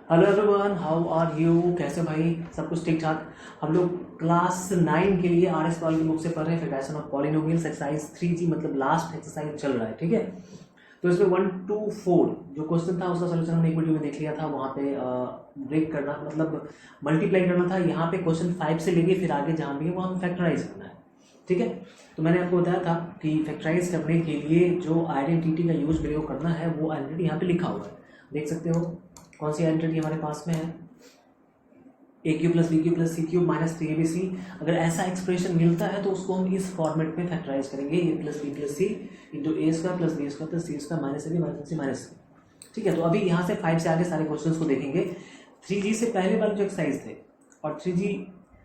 Hello everyone, how are you? कैसे भाई? सब कुछ ठीक ठाक। हम लोग क्लास 9 के लिए आर एस पाल की बुक से पढ़ रहे हैं factorization of polynomials exercise 3G, मतलब लास्ट एक्सरसाइज चल रहा है। ठीक है, तो इसमें 1 to 4 जो क्वेश्चन था उसका सोल्यूशन हमने एक वीडियो में देख लिया था। वहाँ पे ब्रेक करना मतलब मल्टीप्लाई करना था। यहाँ पे क्वेश्चन 5 से लेके फिर आगे जहाँ भी है वो हम फैक्टराइज करना है। ठीक है, तो मैंने आपको बताया था कि फैक्टराइज करने के लिए जो आइडेंटिटी का यूज मेरे को करना है वो आइडेंटिटी यहाँ पे लिखा हुआ है, देख सकते हो। कौन सी आइडेंटिटी हमारे पास में है? A cube plus B cube plus C cube minus 3abc। अगर ऐसा एक्सप्रेशन मिलता है तो उसको हम इस फॉर्मेट में फैक्टराइज करेंगे, A plus B plus C into A square plus B square plus C square minus A B minus C minus C. ठीक है, तो अभी यहाँ से 5 से आगे सारे क्वेश्चंस को देखेंगे। 3G से पहले वाले जो एक्सरसाइज थे और 3G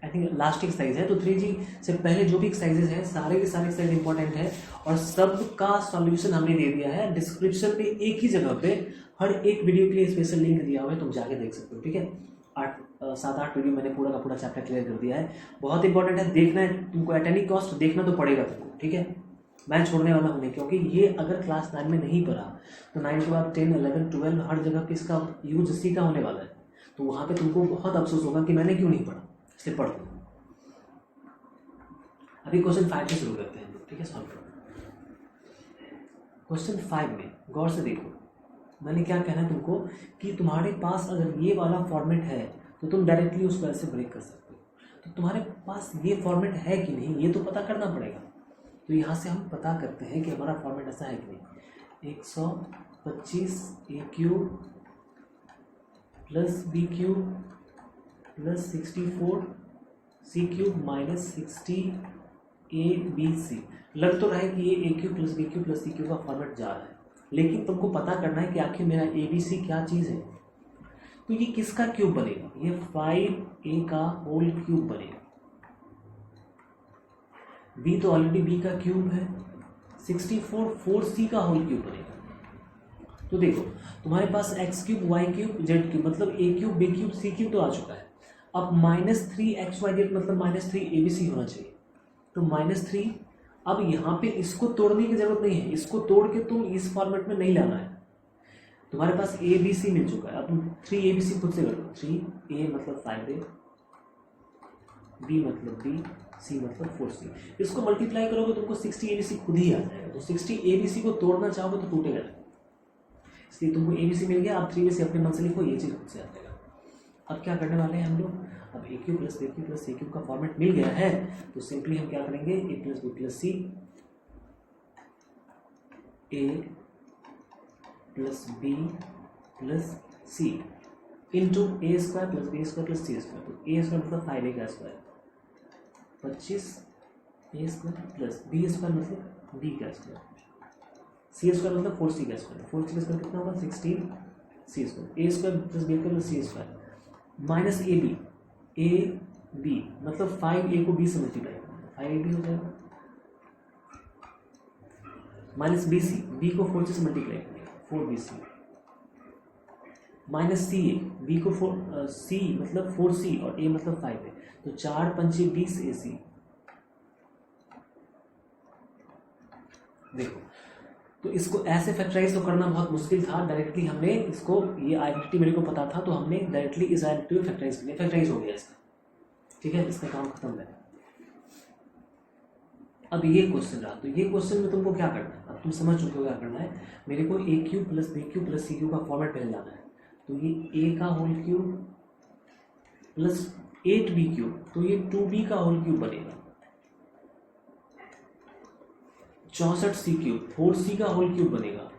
I think last exercise है, तो 3G से पहले जो भी एक्सरसाइजेज हैं सारे के सारे एक्सरसाइज इंपॉर्टेंट है और सबका सॉल्यूशन हमने दे दिया है डिस्क्रिप्शन में। एक ही जगह पे हर एक वीडियो के लिए स्पेशल लिंक दिया हुआ है, तुम जाके देख सकते हो। ठीक है, 7-8 वीडियो मैंने पूरा का पूरा चैप्टर क्लियर कर दिया है। बहुत इंपॉर्टेंट है, देखना है तुमको, एट एनी कॉस्ट देखना तो पड़ेगा तुमको। ठीक है, मैं छोड़ने वाला हूँ नहीं, क्योंकि ये अगर क्लास 9 में नहीं पढ़ा तो 9 के बाद 10, 11, 12 हर जगह पे इसका यूज इसी का होने वाला है। तो वहाँ पे तुमको बहुत अफसोस होगा कि मैंने क्यों नहीं पढ़ा, इसलिए पढ़ दो। अभी क्वेश्चन 5 से शुरू करते हैं। ठीक है, सॉल्व करो। क्वेश्चन 5 में गौर से देखो, मैंने क्या कहना है तुमको कि तुम्हारे पास अगर ये वाला फॉर्मेट है तो तुम डायरेक्टली उसको ऐसे ब्रेक कर सकते हो। तो तुम्हारे पास ये फॉर्मेट है कि नहीं ये तो पता करना पड़ेगा। तो यहाँ से हम पता करते हैं कि हमारा फॉर्मेट ऐसा है कि नहीं। 125 A cube plus B cube plus 64 C cube minus 60 A B C. लग तो रहा है कि ये A cube plus B cube plus C cube का फॉर्मेट जा रहा है, लेकिन तुमको पता करना है कि आखिर मेरा ए बी सी क्या चीज़ है। तो ये किसका क्यूब बनेगा? ये 5a का होल क्यूब बनेगा। b तो ऑलरेडी b का क्यूब है। 64 4c का होल क्यूब बनेगा। तो देखो तुम्हारे पास x cube y cube z cube मतलब a cube b cube c cube तो आ चुका है। अब -3xyz मतलब -3abc होना चाहिए। तो -3, अब यहाँ पे इसको तोड़ने की जरूरत नहीं है, इसको तोड़ के तुम इस फॉर्मेट में नहीं लाना है। तुम्हारे पास ए बी सी मिल चुका है, अब तुम 3abc खुद से कर लो। 3a मतलब 5a, b मतलब b, c मतलब 4c। इसको मल्टीप्लाई करोगे तुमको 60abc खुद ही आ जाएगा। तो 60abc को तोड़ना चाहोगे तो टूटेगा, इसलिए तुमको abc मिल गया। अब 3abc अपने मन से लिखो, ये चीज़ खुद से आ जाएगा। अब क्या करने वाले हैं हम लोग? अब A cube plus B cube plus C cube का फॉर्मेट मिल गया है, तो सिंपली हम क्या करेंगे, A plus B plus C, A plus B plus C into A square plus B square plus C square. तो ए स्क्वायर मतलब 5a का square, 25 A square plus B square मतलब बी का स्क्वायर, सी square मतलब 4c का square. 4c का square कितना होगा? 16c स्क्वायर। A square plus B square plus C square minus A B मतलब 5a को b से मल्टीप्लाई करना, 5ab हो जाएगा। माइनस b को 4c से मल्टीप्लाई करेंगे, 4bc माइनस b को c मतलब 4c और a मतलब 5a, तो 4 पंचे 20ac। देखो तो इसको ऐसे फैक्टराइज तो करना बहुत मुश्किल था। डायरेक्टली हमने इसको, ये आइडेंटिटी मेरे को पता था तो हमने डायरेक्टली इस आइडेंटिटी को फैक्टराइज कर लिया, फैक्टराइज हो गया इसका। ठीक है, इसका काम खत्म है। अब ये क्वेश्चन रहा, तो ये क्वेश्चन में तुमको क्या करना है, अब तुम समझ चुके हो क्या करना है। मेरे को A cube plus B cube plus C cube का फॉर्मेट पहले लाना है। तो ये a का whole cube plus 8b cube, तो ये 2b का होल क्यूब बनेगा। 64c क्यूब 4c का होल क्यूब बनेगा।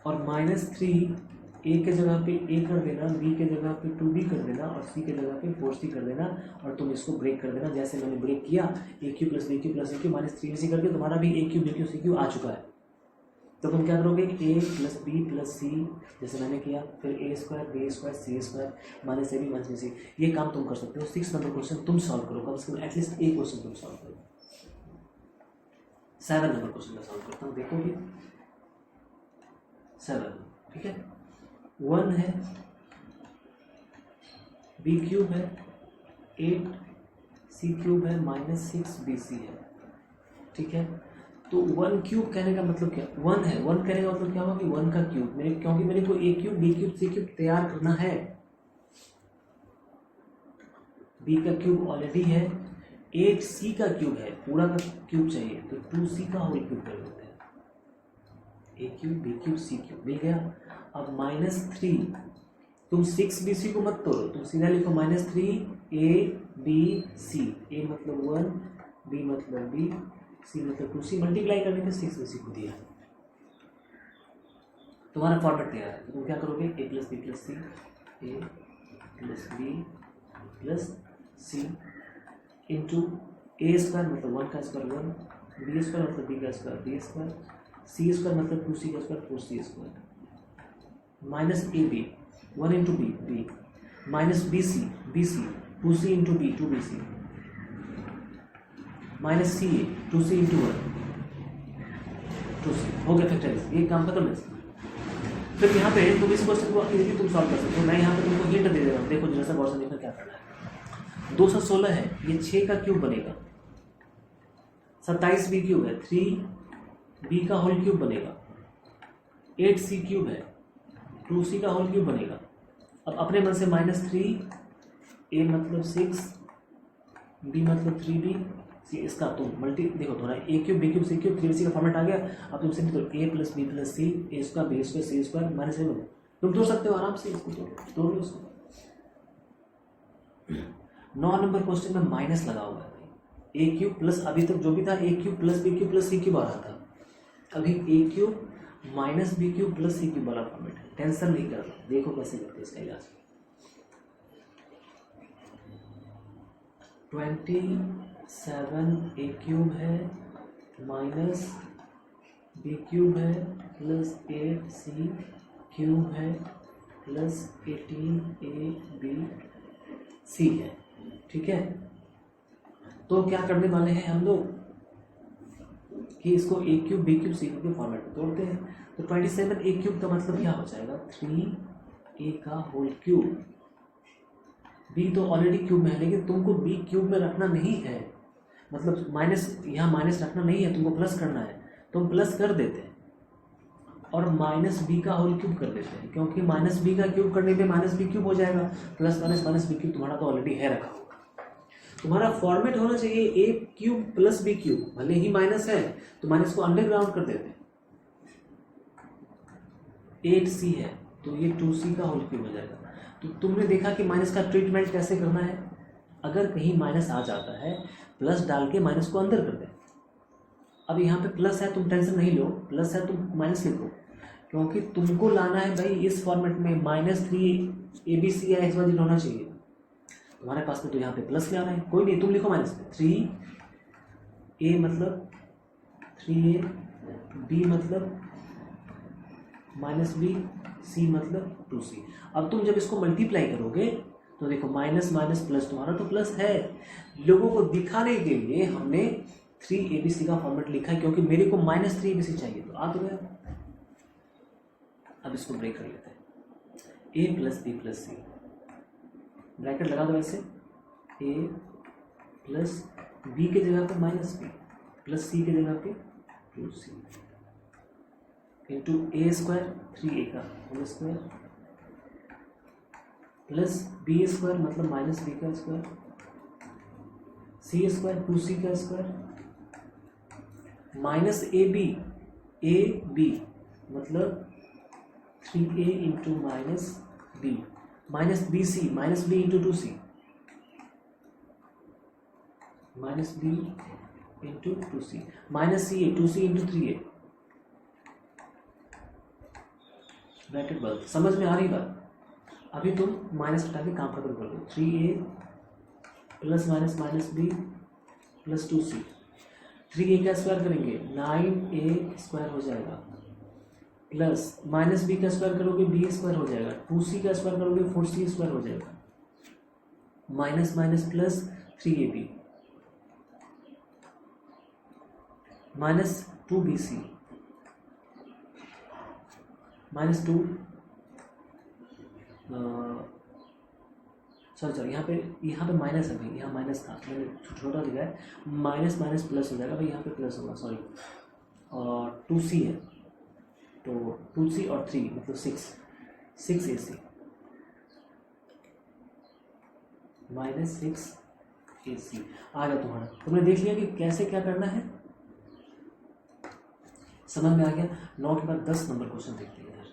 और -3 a के जगह पे a कर देना, b के जगह पे 2b कर देना और c के जगह पे 4c कर देना, और तुम इसको ब्रेक कर देना जैसे मैंने ब्रेक किया। a cube plus b cube plus c cube minus 3ac करके तुम्हारा भी a cube b cube c cube आ चुका है। तो तुम क्या करोगे, a plus B plus C जैसे मैंने किया, फिर a square B square C square minus A B minus B C. ये काम तुम कर सकते हो। 6 नंबर क्वेश्चन तुम सॉल्व करो, कम से कम एटलीस्ट एक क्वेश्चन तुम सॉल्व करो। 7 नंबर क्वेश्चन का सॉल्व करता हूँ, देखोगे 7। ठीक है, 1 है, बी क्यूब है, 8 सी क्यूब है, माइनस 6 बी सी है। ठीक है, तो 1 क्यूब कहने का मतलब क्या, 1 है, 1 कहने का मतलब क्या होगा कि 1 का क्यूब, क्योंकि मेरे को A cube B cube C cube तैयार करना है। बी का क्यूब ऑलरेडी है, 8c का क्यूब है, पूरा का क्यूब चाहिए, तो 2c का होल क्यूब कर देते हैं। ए cube B cube C cube मिल गया। अब -3, तुम 6bc को मत तोड़ो, तुम सीधा लिखो -3 ए बी सी, ए मतलब 1, बी मतलब बी, सी मतलब 2c, मल्टीप्लाई करने पे 6bc को दिया। तुम्हारा फॉर्मेट तैयार है, तो तुम क्या करोगे, a plus B plus C, A plus B plus C into A square मतलब 1 का स्क्वायर 1, बी स्क्वायर मतलब बी का स्क्वायर बी स्क्वायर, सी स्क्वायर मतलब 2c का square 4c square, minus A b 1 into b B, minus B c 2c into b 2bc, minus C a 2c into 1 2c। हो गया factorise, ये काम खत्म है। फिर यहाँ पे तुम इस क्वेश्चन को इजीली तुम सॉल्व कर सकते हो। मैं यहाँ पे तुमको हिंट दे दे रहा हूँ, देखो जैसा क्वेश्चन देखना क्या करना है। 216 है, ये 6 का क्यूब बनेगा, 27b क्यूब है, 3b का होल क्यूब बनेगा, 8c क्यूब है, 2c का होल क्यूब बनेगा। अब अपने मन से -3, a मतलब 6, b मतलब 3b, सी इसका तुम मल्टी देखो थोड़ा, ए cube B cube C cube 3bc का फॉर्मेट आ गया। अब तुम सिंपल ए प्लस बी प्लस सी, ए स्क्वायर बी स्क्वायर सी स्क्वायर माइनस ए, तुम तोड़ सकते हो आराम से, इसको तोड़ लो इसको। 9 नंबर क्वेश्चन में माइनस लगा हुआ है, ए क्यूब प्लस, अभी तक जो भी था A cube plus B cube plus C cube आ रहा था, अभी A cube minus B cube plus C cube वाला फॉर्मेट है। टेंशन नहीं करना, देखो कैसे करते हैं इसका इलाज। 27 ए क्यूब है माइनस बी क्यूब है प्लस 8c क्यूब है प्लस 18ab सी है, ठीक है। तो क्या करने वाले हैं हम लोग कि इसको ए cube B cube C cube के फॉर्मेट में तोड़ते हैं। तो 27 ए क्यूब का मतलब क्या हो जाएगा, 3a का होल क्यूब, बी तो ऑलरेडी क्यूब में है, लेकिन तुमको बी क्यूब में रखना नहीं है, मतलब माइनस, यहाँ माइनस रखना नहीं है, तुमको प्लस करना है, तुम प्लस कर देते हैं और माइनस बी का होल क्यूब कर देते हैं, क्योंकि माइनस बी का क्यूब करने पे माइनस बी क्यूब हो जाएगा, plus minus minus B cube तुम्हारा तो ऑलरेडी है रखा होगा। तुम्हारा फॉर्मेट होना चाहिए ए क्यूब प्लस बी क्यूब, भले ही माइनस है तो माइनस को अंडरग्राउंड कर देते हैं। 8c है तो ये 2c का होल क्यूब हो जाएगा। तो तुमने देखा कि माइनस का ट्रीटमेंट कैसे करना है, अगर कहीं माइनस आ जाता है प्लस डाल के माइनस को अंदर कर दें। अब यहाँ पे प्लस है, तुम टेंशन नहीं लो, प्लस है तुम माइनस लिखो, क्योंकि तुमको लाना है भाई इस फॉर्मेट में -3 ABC या XYZ होना चाहिए। तुम्हारे पास में तो यहाँ पे प्लस ले आना है, कोई नहीं, तुम लिखो माइनस में 3a मतलब 3a, b मतलब -b, c मतलब 2c। अब तुम जब इसको मल्टीप्लाई करोगे तो देखो माइनस माइनस प्लस, तुम्हारा तो प्लस है, लोगों को दिखाने के लिए हमने 3ABC का फॉर्मेट लिखा है, क्योंकि मेरे को -3ABC चाहिए, तो आ तो गया। अब इसको ब्रेक कर लेते हैं, a plus B plus C, bracket लगा दो ऐसे, a प्लस बी के जगह पे -b प्लस सी के जगह पे 2c इंटू ए स्क्वायर 3a का whole square plus B square मतलब -b का स्क्वायर, सी स्क्वायर 2c का स्क्वायर माइनस ab मतलब 3a into -b minus bc minus b into 2c minus b into 2c minus ca 2c into 3a, bracket बंद। समझ में आ रही बात? अभी तुम माइनस हटा के काम खत्म कर दो, 3a plus minus minus b plus 2c, 3a का स्क्वायर करेंगे 9a स्क्वायर हो जाएगा, प्लस माइनस b का स्क्वायर करोगे b स्क्वायर हो जाएगा, 2c का स्क्वायर करोगे 4c स्क्वायर हो जाएगा, minus minus plus 3ab minus 2bc minus 2 sorry यहाँ पे माइनस है भाई, यहाँ माइनस था, मैंने छोटा लिखा है, माइनस माइनस प्लस हो जाएगा भाई, यहाँ पे प्लस होगा, सॉरी और 2c है, तो 2c और 3 मतलब 6ac माइनस 6ac आ गया तुम्हारा। तुमने देख लिया कि कैसे क्या करना है, समझ में आ गया। 9 के बाद 10 नंबर क्वेश्चन देखते हैं यार।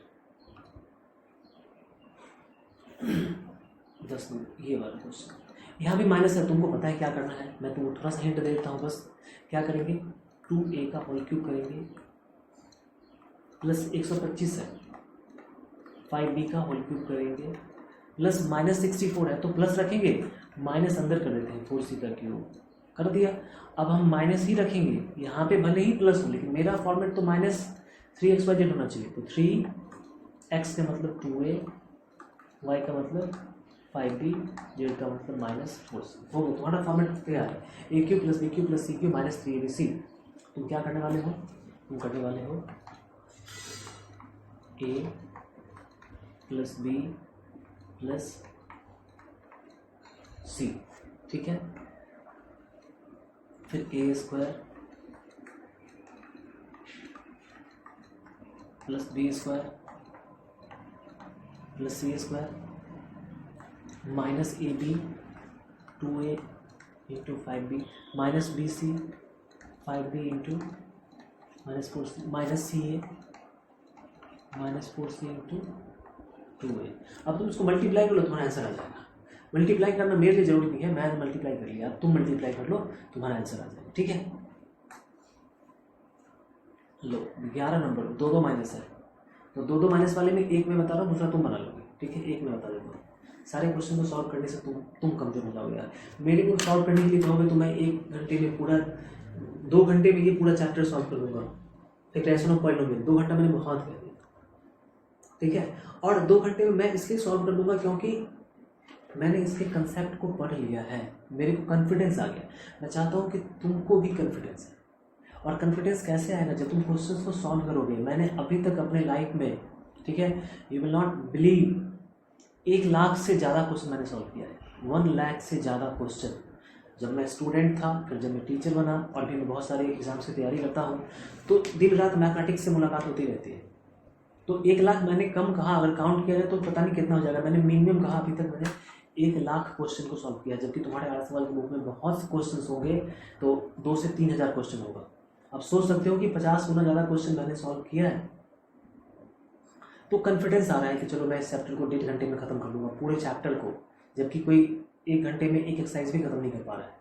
10 नंबर ये वाला क्वेश्चन, यहाँ भी माइनस है, तुमको पता है क्या करना है, मैं तुमको थोड़ा सा हिंट दे देता हूँ बस। क्या करेंगे, 2a का होल क्यूब करेंगे प्लस 125 है, 5b का होल क्यूब करेंगे प्लस माइनस 64 है, तो प्लस रखेंगे, माइनस अंदर कर देते हैं, 4c का क्यूब कर दिया। अब हम माइनस ही रखेंगे, यहाँ पे भले ही प्लस हो, लेकिन मेरा फॉर्मेट तो माइनस 3xyz होना चाहिए, तो 3x का मतलब 2a, y का मतलब 5b, z का मतलब माइनस 4c। हो गया, तुम्हारा फॉर्मेट तैयार है। A cube plus B cube plus C cube minus 3abc। तुम क्या करने वाले हो, तुम करने वाले हो a plus B plus C, ठीक है। फिर A square plus B square plus C square minus A B 2a into 5b minus B C 5b into minus 4c minus C A minus 4c into 2a। अब तुम इसको multiply कर लो, तुम्हारा answer आ जाएगा। Multiply करना मेरे लिए जरूरी नहीं है, मैंने मल्टीप्लाई कर लिया, अब तुम मल्टीप्लाई कर लो, तुम्हारा आंसर आ जाएगा, ठीक है। लो 11 नंबर, 2 माइनस है, तो 2 माइनस वाले में एक मैं बता रहा हूँ, दूसरा तुम बना लोगे, ठीक है। एक मैं बता देता हूँ, सारे क्वेश्चन को सॉल्व करने से तुम कमजोर हो जाओगे यार। मेरे को सॉल्व करने के लिए कहोगे तो मैं 1 घंटे में पूरा, 2 घंटे में ये पूरा चैप्टर सॉल्व कर दूंगा। फैक्टराइजेशन ऑफ पॉलिनोमियल 2 घंटा मैंने बहुत कर दिया, ठीक है। और 2 घंटे में मैं इसलिए सॉल्व कर दूंगा क्योंकि मैंने इसके कंसेप्ट को पढ़ लिया है, मेरे को कॉन्फिडेंस आ गया। मैं चाहता हूँ कि तुमको भी कॉन्फिडेंस है, और कॉन्फिडेंस कैसे आएगा, जब तुम क्वेश्चंस को सॉल्व करोगे। मैंने अभी तक अपने लाइफ में, ठीक है, you will not believe, 1 lakh से ज़्यादा क्वेश्चन मैंने सॉल्व किया है, 1 लाख से ज़्यादा क्वेश्चन। जब मैं स्टूडेंट था, फिर जब मैं टीचर बना, और भी मैं बहुत सारे एग्जाम्स की तैयारी करता हूँ, तो दिन रात मैथमेटिक्स से मुलाकात होती रहती है। तो 1 लाख मैंने कम कहा, अगर काउंट किया जाए तो पता नहीं कितना हो जाएगा। मैंने मिनिमम कहा अभी तक मैंने 1 लाख क्वेश्चन को सॉल्व किया, जबकि तुम्हारे आर्ट्स वाले बुक में बहुत से क्वेश्चन होंगे, तो 2 से 3 हज़ार क्वेश्चन होगा। अब सोच सकते हो कि 50 गुना ज़्यादा क्वेश्चन मैंने सॉल्व किया है, तो कॉन्फिडेंस आ रहा है कि चलो मैं इस चैप्टर को 1.5 घंटे में ख़त्म कर लूँगा, पूरे चैप्टर को, जबकि कोई 1 घंटे में एक एक्सरसाइज भी खत्म नहीं कर पा रहा है।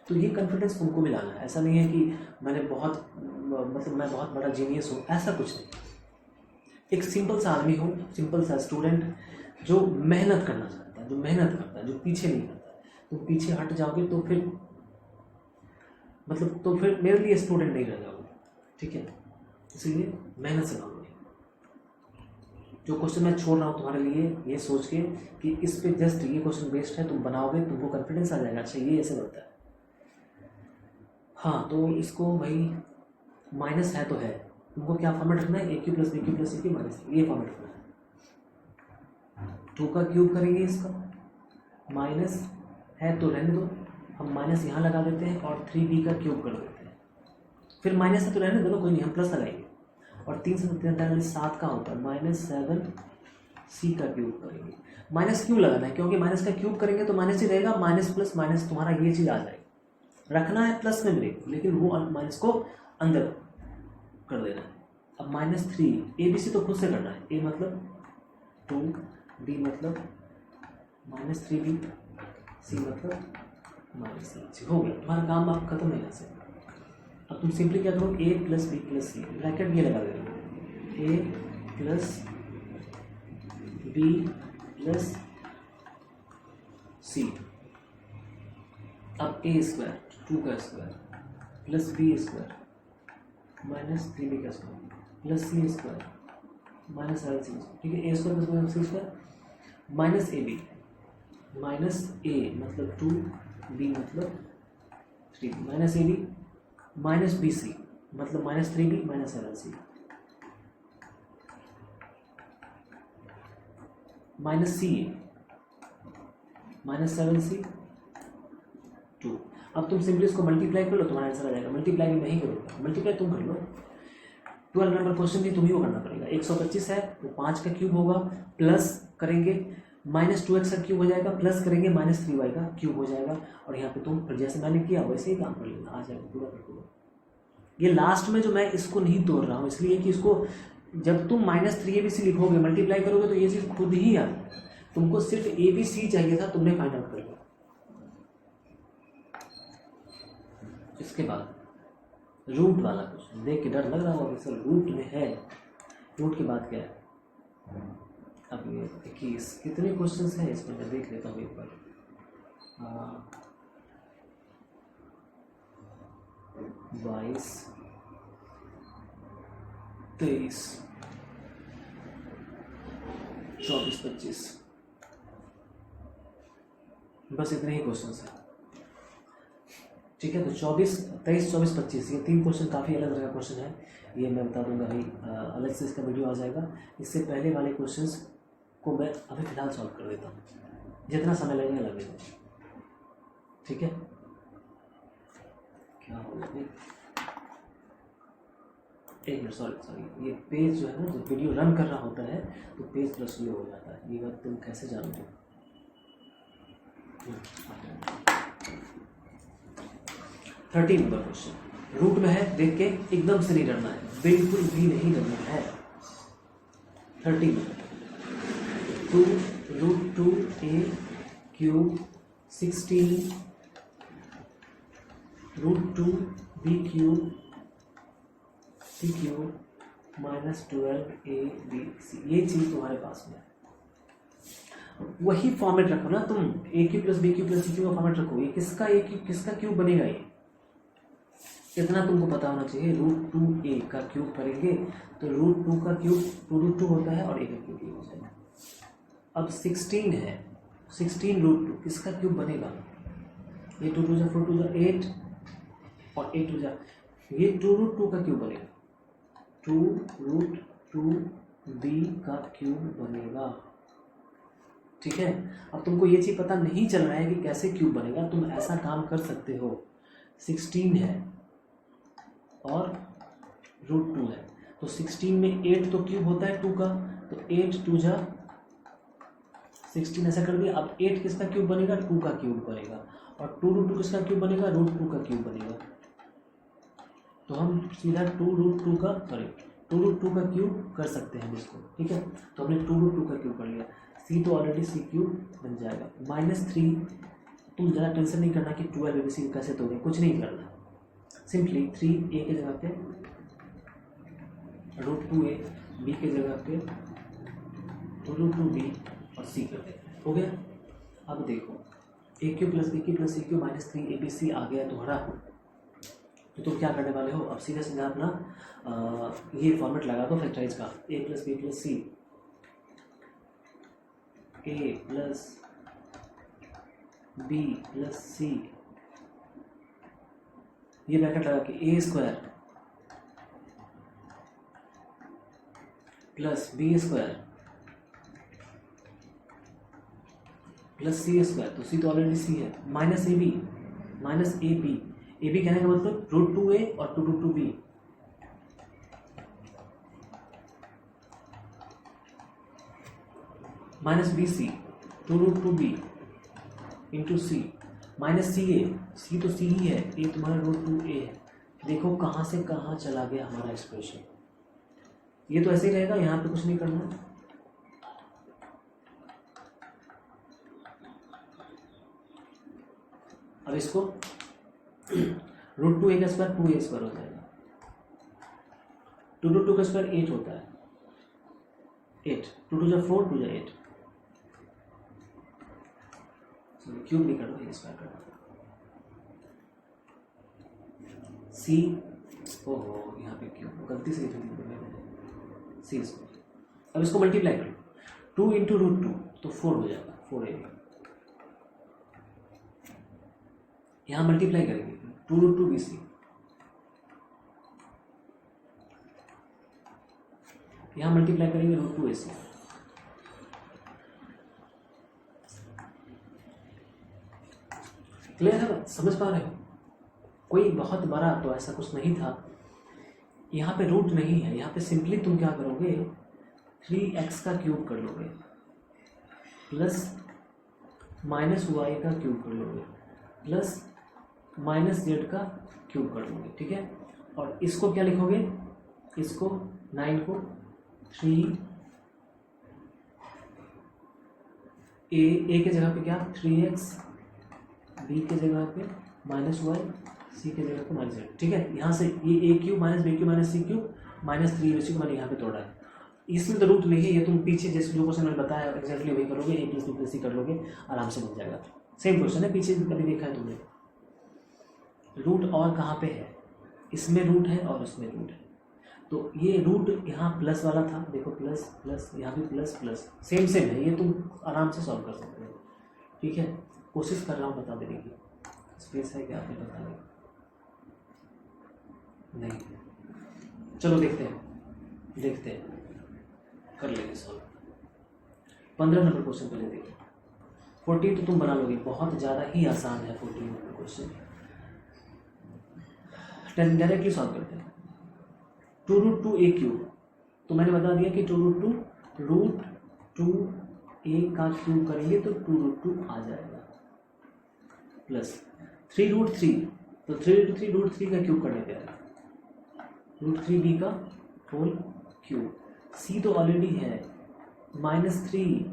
तो ये कॉन्फिडेंस तुमको भी लाना है। ऐसा नहीं है कि मैंने बहुत, मतलब मैं बहुत बड़ा जीनियस हूँ, ऐसा कुछ नहीं। एक सिंपल सा आदमी हूँ, सिंपल सा स्टूडेंट, जो मेहनत करना चाहता है, जो मेहनत करता है, जो पीछे नहीं करता। तुम पीछे हट जाओगे तो फिर मतलब, तो फिर मेरे लिए स्टूडेंट नहीं रह जाओगे, ठीक है। इसलिए मेहनत से करोगे। जो क्वेश्चन मैं छोड़ रहा हूँ तुम्हारे लिए, ये सोच के कि इस पे जस्ट ये क्वेश्चन बेस्ड है, तुम बनाओगे, तुमको कॉन्फिडेंस आ जाएगा, अच्छा ये ऐसे बनता है। हाँ, तो इसको भाई माइनस है तो है, तुमको क्या फॉर्मेट रखना है, A cube plus B cube plus C cube minus, ये फॉर्मेट रखना है। 2 का क्यूब करेंगे, इसका माइनस है तो रहने दो, हम माइनस यहाँ लगा देते हैं, और 3b का क्यूब कर देते हैं। फिर माइनस है तो रहने दो ना, कोई नहीं, हम प्लस लगाएंगे, और 3 से 7 का होता है, -7c का क्यूब करेंगे। माइनस क्यों लगाना है, क्योंकि माइनस का क्यूब करेंगे तो माइनस ही रहेगा, माइनस प्लस माइनस तुम्हारा ये चीज़ आ जाएगी। रखना है प्लस में ब्रेक, लेकिन वो माइनस को अंदर कर देना है। अब -3 ABC तो खुद से करना है, a मतलब 2, b मतलब -3b, c मतलब -3c। हो गया तुम्हारा काम, आप खत्म है यहाँ से। अब तुम सिंपली क्या करो, a plus B plus C, bracket ये लगा देना, a plus B plus C. अब a स्क्वायर 2 का square plus B square -3b का square plus C square -7c, ठीक है। a square plus C square minus A B, minus a मतलब 2, b मतलब 3, माइनस ए बी माइनस बी सी मतलब -3b -7c, minus सी ए -7c 2। अब तुम simply इसको multiply कर लो, तुम्हारा आंसर आ जाएगा। मल्टीप्लाई मैं ही करूँगा, मल्टीप्लाई तुम कर लो, 12 नंबर क्वेश्चन भी तुम्ही को करना पड़ेगा। 125 है तो 5 का क्यूब होगा, प्लस करेंगे -2x का क्यूब हो जाएगा, प्लस करेंगे -3y का क्यूब हो जाएगा, और यहाँ पे तुम फिर जैसे मैंने किया वैसे ही काम कर लेना, आ जाएगा पूरा का पूरा। ये लास्ट में जो मैं इसको नहीं तोड़ रहा हूँ इसलिए कि इसको जब तुम -3abc लिखोगे, मल्टीप्लाई करोगे तो ये चीज़ खुद ही आ, तुमको सिर्फ abc चाहिए था, तुमने फाइंड आउट कर लिया। इसके बाद रूट वाला क्वेश्चन देख के डर लग रहा होगा सर रूट में है, रूट के बाद क्या है। अब ये 21 कितने क्वेश्चंस हैं इसमें, मैं देख लेता हूँ एक बार। 22, 23, 24, 25, बस इतने ही क्वेश्चंस हैं। ठीक है, तो 24, 23, 24, 25 ये 3 क्वेश्चन काफ़ी अलग तरह का क्वेश्चन है, ये मैं बता दूंगा भाई, अलग से इसका वीडियो आ जाएगा। इससे पहले वाले क्वेश्चंस को मैं अभी फिलहाल सॉल्व कर देता हूँ, जितना समय लगेगा लगेगा। ठीक है, क्या हो गया, एक मिनट, सॉरी, ये पेज जो है ना, जब वीडियो रन कर रहा होता है तो पेज थोड़ा स्लो हो जाता है, ये बात तुम कैसे जानते हो। 13 नंबर क्वेश्चन रूट में है, देख के एकदम से नहीं डरना है, बिल्कुल भी नहीं डरना है। 13 number 2√2a cube 16 √2b cube c cube -12abc, ये चीज़ तुम्हारे पास में है। वही फॉर्मेट रखो ना तुम, a cube plus b cube plus c cube का फॉर्मेट रखो। ये किसका a क्यूब किसका क्यूब बनेगा, ये इतना तुमको पता होना चाहिए। √2a का क्यूब करेंगे तो √2 का क्यूब 2√2 होता है और a का क्यूब ये हो जाएगा। अब 16 है, 16 √2 किसका क्यूब बनेगा, ये 2 2 4 2 8 और 8 2 ये 2√2 का क्यूब बनेगा, 2√2b का क्यूब बनेगा। ठीक है, अब तुमको ये चीज़ पता नहीं चल रहा है कि कैसे क्यूब बनेगा, तुम ऐसा काम कर सकते हो। 16 है और √2 है, तो 16 में 8 तो क्यूब होता है 2 का, तो 8 2 16 ऐसा कर दिया। अब 8 किसका क्यूब बनेगा, 2 का क्यूब बनेगा, और 2√2 किसका क्यूब बनेगा, √2 का क्यूब बनेगा। तो हम सीधा 2√2 का 2√2 का क्यूब कर सकते हैं इसको। ठीक है, तो हमने 2√2 का क्यूब कर लिया, c तो ऑलरेडी c क्यूब बन जाएगा। -3, तुम ज़्यादा टेंशन नहीं करना कि 12abc कैसे तोड़े, कुछ नहीं करना, सिंपली 3a के जगह पे √2a, b के जगह पे 2√2b और c कर देते, हो गया। अब देखो a cube plus b cube plus c cube -3abc आ गया तुम्हारा, तो तुम क्या करने वाले हो, अब सीधा सीधा अपना ये फॉर्मेट लगा दो फैक्टराइज का, a plus b plus c, a plus b plus c, ये ब्रैकेट लगा के a square plus b square plus c square, तो c तो ऑलरेडी c है, -ab कहने का मतलब √2a और 2√2b, -bc 2√2b into c -ca, c तो c ही है, a तुम्हारा √2a है। देखो कहाँ से कहाँ चला गया हमारा एक्सप्रेशन, ये तो ऐसे ही रहेगा, यहाँ पे कुछ नहीं करना। अब इसको √2a का स्क्वायर 2a स्क्वायर हो जाएगा, 2√2 का स्क्वायर 8 होता है, 8 2 2 4 2 8, क्यूब नहीं करना, ये स्क्वायर करना। c, ओहो यहाँ पे क्यूब गलती से लिख दी मैंने, c स्क्वायर। अब इसको मल्टीप्लाई करो, 2 इंटू √2 तो 4 हो जाएगा, 4a। यहाँ मल्टीप्लाई करेंगे 2√2bc, यहाँ मल्टीप्लाई करेंगे √2ac, क्लियर है, समझ पा रहे हो। कोई बहुत बड़ा तो ऐसा कुछ नहीं था, यहाँ पे रूट नहीं है, यहाँ पे सिंपली तुम क्या करोगे 3x का क्यूब कर लोगे प्लस माइनस वाई का क्यूब कर लोगे प्लस माइनस जेड का क्यूब कर लोगे, ठीक है। और इसको क्या लिखोगे, इसको 9 को 3 ए के जगह पे क्या 3x, बी के जगह पे माइनस वाई, सी के जगह पे माइनस जेड, ठीक है। यहाँ से ये A cube minus B cube minus C cube minus 3ac को मैंने यहाँ पे तोड़ा है। इसमें तो रूट नहीं है, ये तुम पीछे जैसे जो क्वेश्चन मैंने बताया एक्जैक्टली वही करोगे, a plus B plus C कर लोगे, आराम से बन जाएगा। सेम क्वेश्चन है, पीछे कभी देखा है तुमने। रूट और कहाँ पे है, इसमें रूट है और उसमें रूट है। तो ये रूट यहाँ प्लस वाला था, देखो प्लस प्लस, यहाँ भी प्लस प्लस, सेम सेम है, ये तुम आराम से सॉल्व कर सकते हो, ठीक है। कोशिश कर रहा हूँ बता देने की, स्पेस है क्या आपने बताने नहीं। चलो देखते हैं कर लेंगे सॉल्व। 15 नंबर क्वेश्चन पहले देखिए। 14 तो तुम बना लोगे, बहुत ज़्यादा ही आसान है 14 नंबर क्वेश्चन। डायरेक्टली सॉल्व करते हैं। 2√2a क्यूब, तो मैंने बता दिया कि 2√2 का क्यूब करेंगे तो 2√2 आ जाएगा, प्लस 3√3, तो 3√3 का क्यूब करने पे आएगा √3b का होल क्यूब। c तो ऑलरेडी है -3,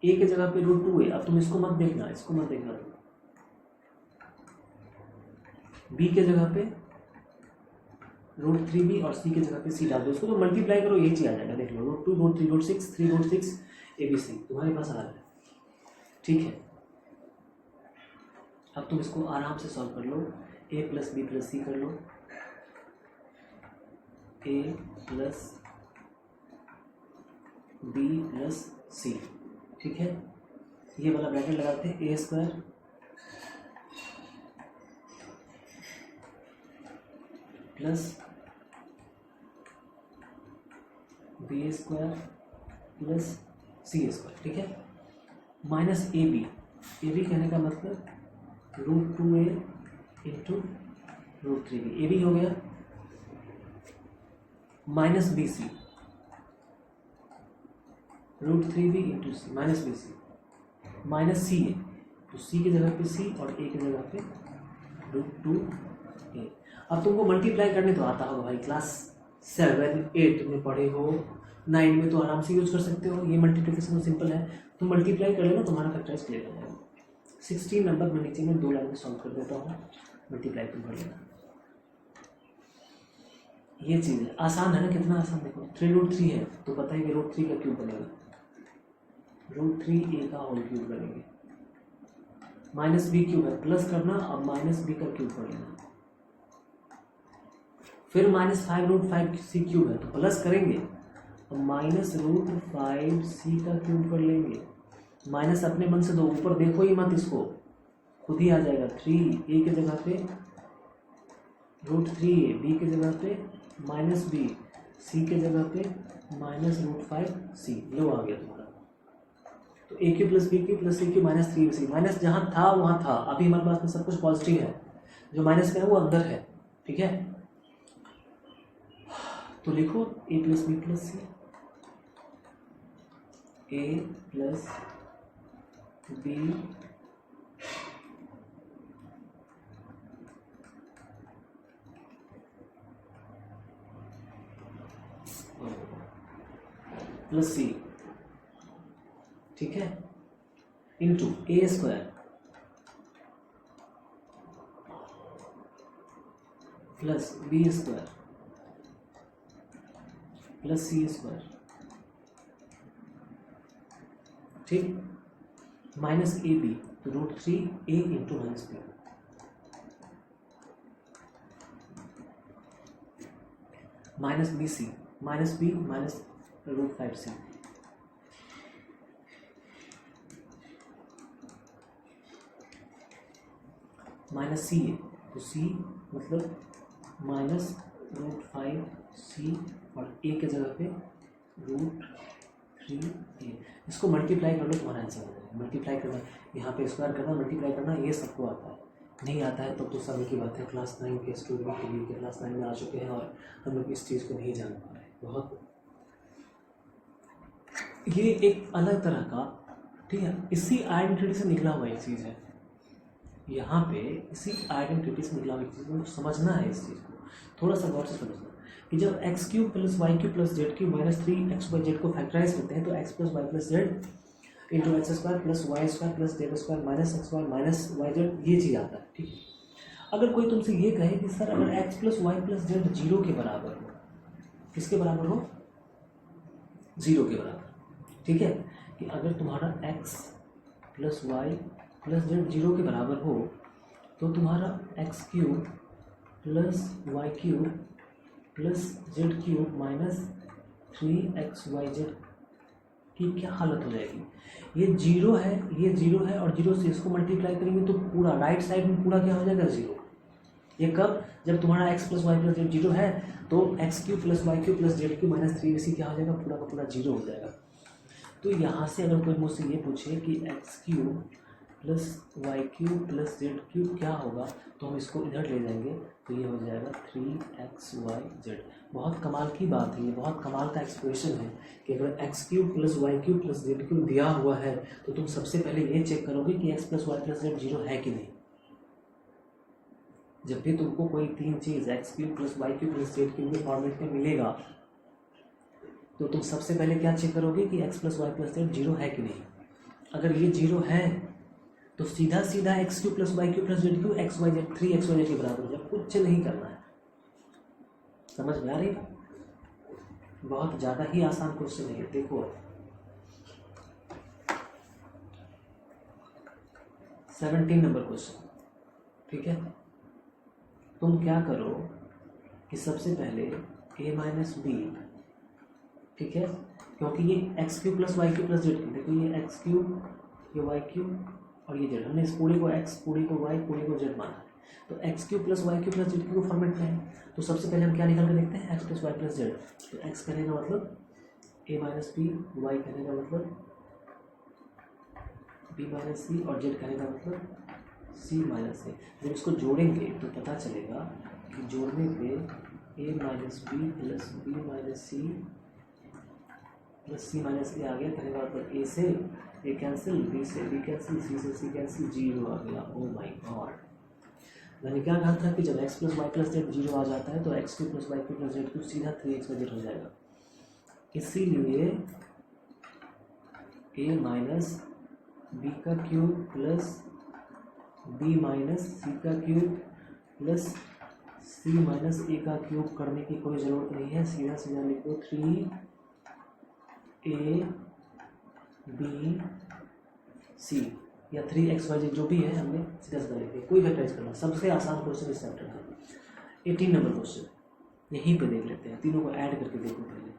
a के जगह पे √2 है। अब तुम इसको मत देखना तुम b के जगह पे √3b और c के जगह पे c डाल दो, इसको तो मल्टीप्लाई करो, ये चीज आ जाएगा। देख लो √2 √3 √6 3√6 abc तुम्हारे पास आ रहा है, ठीक है। अब तुम इसको आराम से सॉल्व कर लो, a plus B plus C कर लो, a plus B plus C, ठीक है। ये वाला ब्रैकेट लगाते हैं, a square plus B square plus C square, ठीक है, माइनस ए बी कहने का मतलब √2a इंटू √3b, ए बी हो गया, minus B C √3b into C minus B C minus C A, तो सी की जगह पे सी और ए की जगह पे √2a। अब तुमको मल्टीप्लाई करने तो आता होगा भाई, क्लास 7 8 में पढ़े हो, 9 में तो आराम से यूज कर सकते हो। ये मल्टीप्लिकेशन तो सिंपल है, तुम मल्टीप्लाई कर लेना, तुम्हारा फैक्टराइज क्लियर हो जाएगा। 16 नंबर में नीचे में 2 लाइन में सॉल्व कर देता हूँ, मल्टीप्लाई तुम कर लेना। ये चीज़ है, आसान है ना, कितना आसान। देखो 3√3 है तो पता है कि √3 का क्यूब बनेगा, √3a का होल क्यूब करेंगे, माइनस बी क्यूब है, प्लस करना, अब माइनस बी का क्यूब कर लेना, फिर -5√5c क्यूब है तो प्लस करेंगे, और -√5c का क्यूब कर लेंगे, माइनस अपने मन से दो, ऊपर देखो ही मत, इसको खुद ही आ जाएगा। 3a के जगह पे √3a, b के जगह पे -b, c के जगह पे -√5c, लो आ गया तुम्हारा। तो a cube plus b cube plus c cube -3c, minus जहाँ था वहाँ था, अभी हमारे पास में सब कुछ पॉजिटिव है, जो माइनस में है वो अंदर है, ठीक है। तो लिखो a plus B plus C, a plus B plus C, ठीक है, into a square plus B square plus C square, ठीक, माइनस ए बी, तो √3a into minus B, minus B C minus B minus √5c, minus C A, तो C मतलब -√5c और a के जगह पे √3a। इसको मल्टीप्लाई कर लो, तुम्हारा आंसर आ जाएगा। मल्टीप्लाई करना, यहाँ पे स्क्वायर करना, मल्टीप्लाई करना, ये सबको आता है। नहीं आता है तो समय की बात है, क्लास 9 के स्टूडेंट के लिए क्लास 9 में आ चुके हैं और हम लोग इस चीज़ को नहीं जान पा रहे। बहुत ये एक अलग तरह का, ठीक है, इसी आइडेंटिटी से निकला हुआ एक चीज़ है। यहाँ पे इसी आइडेंटिटी से निकला हुआ एक चीज़ को समझना है। इस चीज़ को थोड़ा सा गौर से समझना कि जब x cube plus Y cube plus Z cube minus 3x by z को फैक्टराइज करते हैं तो x plus Y plus z into x square plus y square plus z square minus x y minus y z, ये चीज़ आता है, ठीक है। अगर कोई तुमसे ये कहे कि सर अगर x plus Y plus Z 0 के बराबर हो, किसके बराबर हो? 0 के बराबर, ठीक है। कि अगर तुम्हारा x plus Y plus Z 0 के बराबर हो तो तुम्हारा x cube plus Y cube plus Z cube minus 3xyz की क्या हालत हो जाएगी? ये 0 है, ये 0 है और 0 से इसको मल्टीप्लाई करेंगे तो पूरा राइट साइड में पूरा क्या हो जाएगा? 0। ये कब? जब तुम्हारा x plus Y plus Z 0 है तो x cube plus Y cube plus Z cube minus 3ac क्या हो जाएगा? पूरा का पूरा 0 हो जाएगा। तो यहाँ से अगर कोई मुझसे ये पूछे कि x cube plus Y cube plus Z cube क्या होगा तो हम इसको इधर ले जाएंगे तो ये हो जाएगा 3xyz। बहुत कमाल की बात है, ये बहुत कमाल का एक्सप्रेशन है कि अगर x cube plus Y cube plus Z cube दिया हुआ है तो तुम सबसे पहले ये चेक करोगे कि x plus Y plus Z 0 है कि नहीं। जब भी तुमको कोई तीन चीज़ X cube plus Y cube plus Z cube के फॉर्मेट में मिलेगा तो तुम सबसे पहले क्या चेक करोगे कि x plus Y plus Z 0 है कि नहीं। अगर ये 0 है तो सीधा सीधा x cube plus Y cube plus Z cube x y z 3xyz के बराबर हो जाए, कुछ नहीं करना है। समझ में आ रही? बहुत ज़्यादा ही आसान क्वेश्चन है। देखो 17 नंबर क्वेश्चन, ठीक है। तुम क्या करो कि सबसे पहले a माइनस बी, ठीक है, क्योंकि ये x cube plus Y cube plus Z cube, देखो ये एक्स क्यूब, ये वाई क्यूब और ये जेड, हमने इस पूरे को एक्स, पूरे को वाई, पूरे को जेड माना है। तो x cube plus Y cube plus Z cube format में है तो सबसे पहले हम क्या निकाल के देखते हैं? X plus Y plus z. तो एक्स कहने का मतलब ए माइनस बी, वाई कहने का मतलब बी माइनस सी और जेड कहने का मतलब सी माइनस ए। जब इसको जोड़ेंगे तो पता चलेगा कि जोड़ने पे A minus B plus B minus C plus C minus A आ गया, कहने का मतलब ए से ए कैंसिल, बी से बी कैंसिल, सी से सी कैंसिल, 0 आ गया। Oh my God. मैंने क्या कहा था कि जब x plus Y plus Z 0 आ जाता है तो x cube plus Y cube plus Z cube सीधा 3xyz हो जाएगा। इसीलिए a माइनस बी का cube plus B minus C का क्यूब प्लस सी माइनस ए का क्यूब करने की कोई ज़रूरत नहीं है। सीधा सीधा लिखो 3a बी सी या 3xyz जो भी है हमने सीधा सीधा लिखे, कोई फैक्टराइज करना। सबसे आसान क्वेश्चन इस चैप्टर का 18 नंबर क्वेश्चन यहीं पे देख लेते हैं। तीनों को ऐड करके देखो पहले,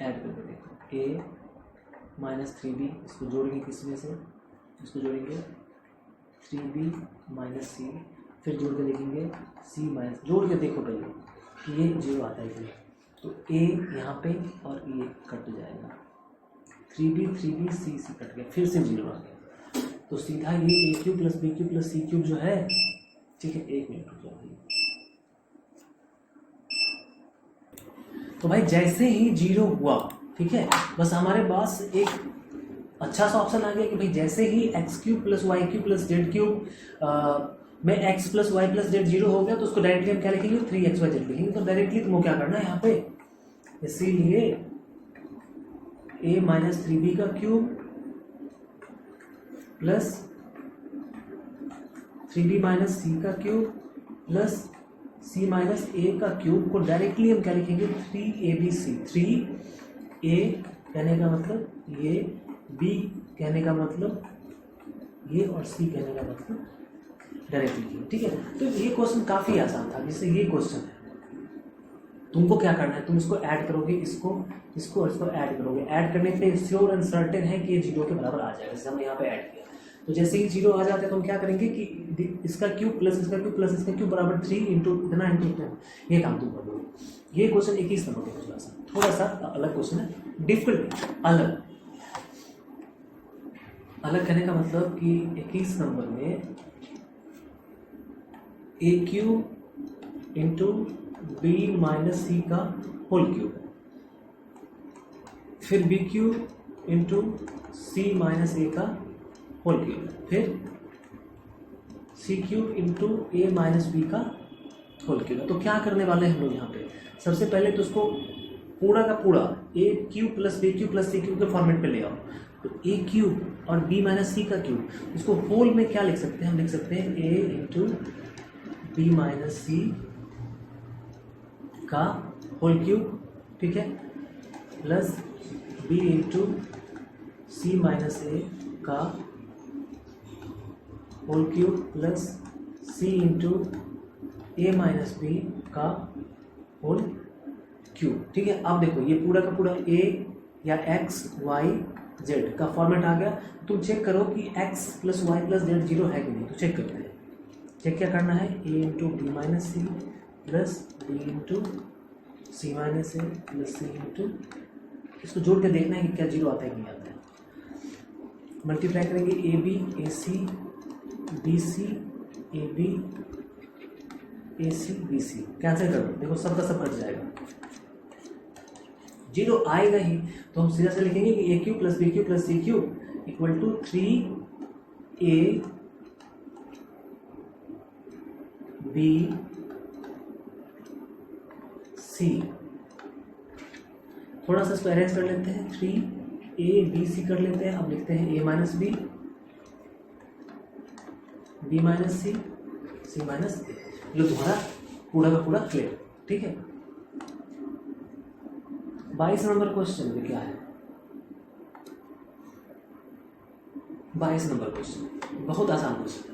ऐड करके देखो। a माइनस 3b, इसको जोड़ेंगे किस में से? इसको जोड़ेंगे 3b माइनस सी, फिर जोड़ के देखेंगे c माइनस, जोड़ के देखो पहले कि ये 0 आता है कि नहीं। तो a यहाँ पे और ये कट जाएगा, 3b c कट गया, फिर से 0 आ गया। तो सीधा ये a cube plus B cube plus C cube जो है, ठीक है, 1 मिनट रुक जाओ। तो भाई जैसे ही 0 हुआ, ठीक है, बस हमारे पास एक अच्छा सा ऑप्शन आ गया कि भाई जैसे ही X cube plus Y cube plus Z cube में X plus Y plus Z 0 हो गया तो उसको डायरेक्टली हम क्या लिखेंगे? 3xyz लिखेंगे। तो डायरेक्टली तुमको क्या करना है यहाँ पे? इसीलिए a माइनस 3b का cube plus 3b minus C का cube plus c minus a का क्यूब को डायरेक्टली हम क्या लिखेंगे? 3abc। 3a कहने का मतलब ये, b कहने का मतलब ये और c कहने का मतलब डायरेक्टली लिखिए, ठीक है। तो ये क्वेश्चन काफ़ी आसान था। जैसे ये क्वेश्चन है, तुमको क्या करना है? तुम इसको ऐड करोगे, इसको और इसको ऐड करोगे। ऐड करने पे श्योर एंड सर्टेन है कि ये 0 के बराबर आ जाएगा। जैसे हमने यहाँ पे ऐड किया तो जैसे ही 0 आ जाता है तो हम क्या करेंगे कि इसका क्यूब प्लस इसका क्यूब प्लस इसका क्यूब बराबर 3 इंटू इतना इंटू इतना, ये काम तुम करोगे। ये क्वेश्चन 21 नंबर का थोड़ा सा अलग क्वेश्चन है, डिफिकल्ट अलग। अलग कहने का मतलब कि 21 नंबर में ए cube into B minus C का होल क्यूब, फिर B cube into C minus ए का होल क्यूब, फिर सी क्यूब इंटू ए माइनस बी का होल क्यूब। तो क्या करने वाले हैं हम लोग यहाँ पे, सबसे पहले तो उसको पूरा का पूरा A cube plus B cube plus C cube के फॉर्मेट पे ले आओ। तो ए क्यूब और बी माइनस सी का क्यूब, इसको होल में क्या लिख सकते हैं, हम लिख सकते हैं ए इंटू बी माइनस सी का होल क्यूब, ठीक है, plus B into C minus ए का होल क्यूब प्लस सी इंटू ए माइनस बी का होल क्यूब, ठीक है। अब देखो ये पूरा का पूरा ए या एक्स वाई जेड का फॉर्मेट आ गया। तुम चेक करो कि x plus Y plus z zero है कि नहीं, तो चेक करते हैं। चेक क्या करना है, A into B minus C plus B into C minus A plus C into, इसको जोड़ के देखना है कि क्या जीरो आता है कि नहीं आता है। मल्टीप्लाई करेंगे a b a c b c a b a c b c, cancel कर दो, देखो सब का सब कट जाएगा, जीरो आएगा ही। तो हम सीधा से लिखेंगे कि A cube plus B cube plus C cube equal to 3a B C. थोड़ा सा इसको अरेंज कर लेते हैं, 3a बी सी कर लेते हैं। अब लिखते हैं a minus B, B minus C, C minus A. जो तुम्हारा पूरा का पूरा क्लियर, ठीक है। 22 नंबर क्वेश्चन में क्या है, 22 नंबर क्वेश्चन बहुत आसान क्वेश्चन है,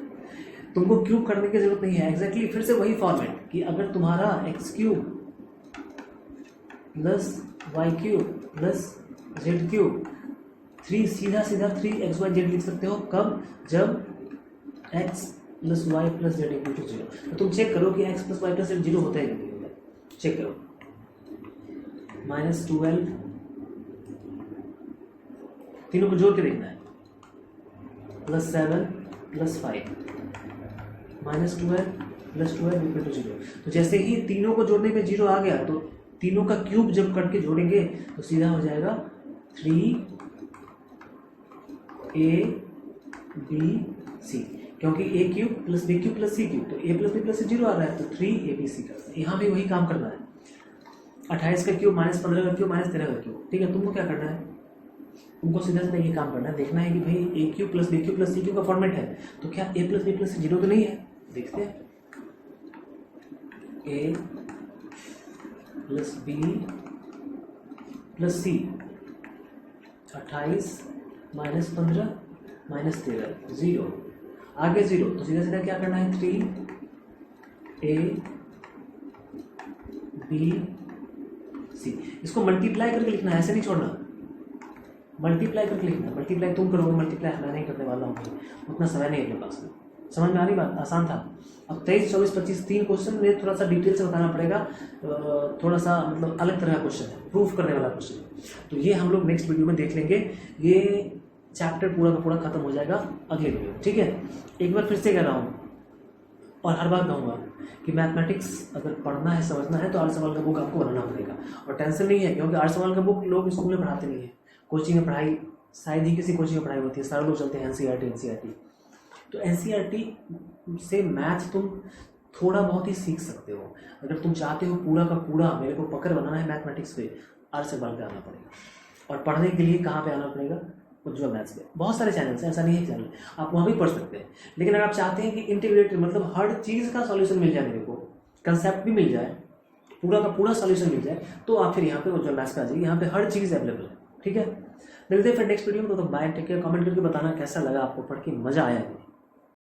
तुमको क्यूब करने की जरूरत नहीं है। एग्जैक्टली फिर से वही फॉर्मेट कि अगर तुम्हारा x cube plus Y cube plus Z cube, 3 सीधा सीधा 3 XY Z लिख सकते हो। कब, जब x plus Y plus z equal to 0। तो तुम चेक करो कि x plus Y plus Z 0 होता है कि नहीं होता है, चेक करो। -12, तीनों को जोड़ के देखना है, +7 + 5, -12 + 12 इक्वल टू 0। तो जैसे ही तीनों को जोड़ने पे 0 आ गया, तो तीनों का क्यूब जब करके जोड़ेंगे तो सीधा हो जाएगा 3abc, क्योंकि A cube plus B cube plus C cube, तो A plus B plus C 0 आ रहा है, तो 3abc करना है। यहाँ भी वही काम करना है, 28 का क्यूब -15 का क्यूब -13 का क्यूब, ठीक है। तुमको क्या करना है, तुमको सीधा सीधा ये काम करना है, देखना है कि भाई A cube plus B cube plus C cube का फॉर्मेट है, तो क्या A plus B plus C 0 तो नहीं है, देखते हैं। A plus B plus C, 28 -15 -13 0, आगे 0, तो सीधा सीधा क्या करना है, 3abc। इसको मल्टीप्लाई करके लिखना है, ऐसे नहीं छोड़ना, मल्टीप्लाई करके लिखना है। मल्टीप्लाई तुम करोगे, मल्टीप्लाई मैं नहीं करने वाला हूँ, उतना समय नहीं अपने पास में। समझ में आ रही बात, आसान था। अब 23, 24, 25 3 क्वेश्चन में थोड़ा सा डिटेल से बताना पड़ेगा, थोड़ा सा मतलब अलग तरह का क्वेश्चन है, प्रूफ करने वाला क्वेश्चन है। तो ये हम लोग नेक्स्ट वीडियो में देख लेंगे, ये चैप्टर पूरा का पूरा खत्म हो जाएगा अगले वीडियो, ठीक है। एक बार फिर से कह रहा हूँ और हर बार कहूँगा कि मैथमेटिक्स अगर पढ़ना है, समझना है, तो 8 सवाल का बुक आपको बनाना पड़ेगा। और टेंशन नहीं है, क्योंकि 8 सवाल का बुक लोग स्कूल में पढ़ाते नहीं है, कोचिंग में पढ़ाई शायद ही किसी कोचिंग में पढ़ाई होती है, सारे लोग चलते हैं NCERT। तो NCERT से मैथ तुम थोड़ा बहुत ही सीख सकते हो। अगर तुम चाहते हो पूरा का पूरा मेरे को पकड़ बनाना है मैथमेटिक्स पे, 8 सवाल पे आना पड़ेगा। और पढ़ने के लिए कहाँ पे आना पड़ेगा, उज्ज्वल मैथ्स पे। बहुत सारे चैनल्स हैं, ऐसा नहीं है चैनल, आप वहाँ भी पढ़ सकते हैं। लेकिन अगर आप चाहते हैं कि इंटीग्रेटेड मतलब हर चीज़ का सॉल्यूशन मिल जाए, मेरे को कंसेप्ट भी मिल जाए, पूरा का पूरा सॉल्यूशन मिल जाए, तो आप फिर यहाँ पे उज्ज्वल मैथ्स पे आ जाइए, यहाँ पे हर चीज़ अवेलेबल है, ठीक है। मिलते हैं फिर नेक्स्ट वीडियो में, तो बाय, टेक केयर। कमेंट करके बताना कैसा लगा आपको, पढ़ के मज़ा आया है।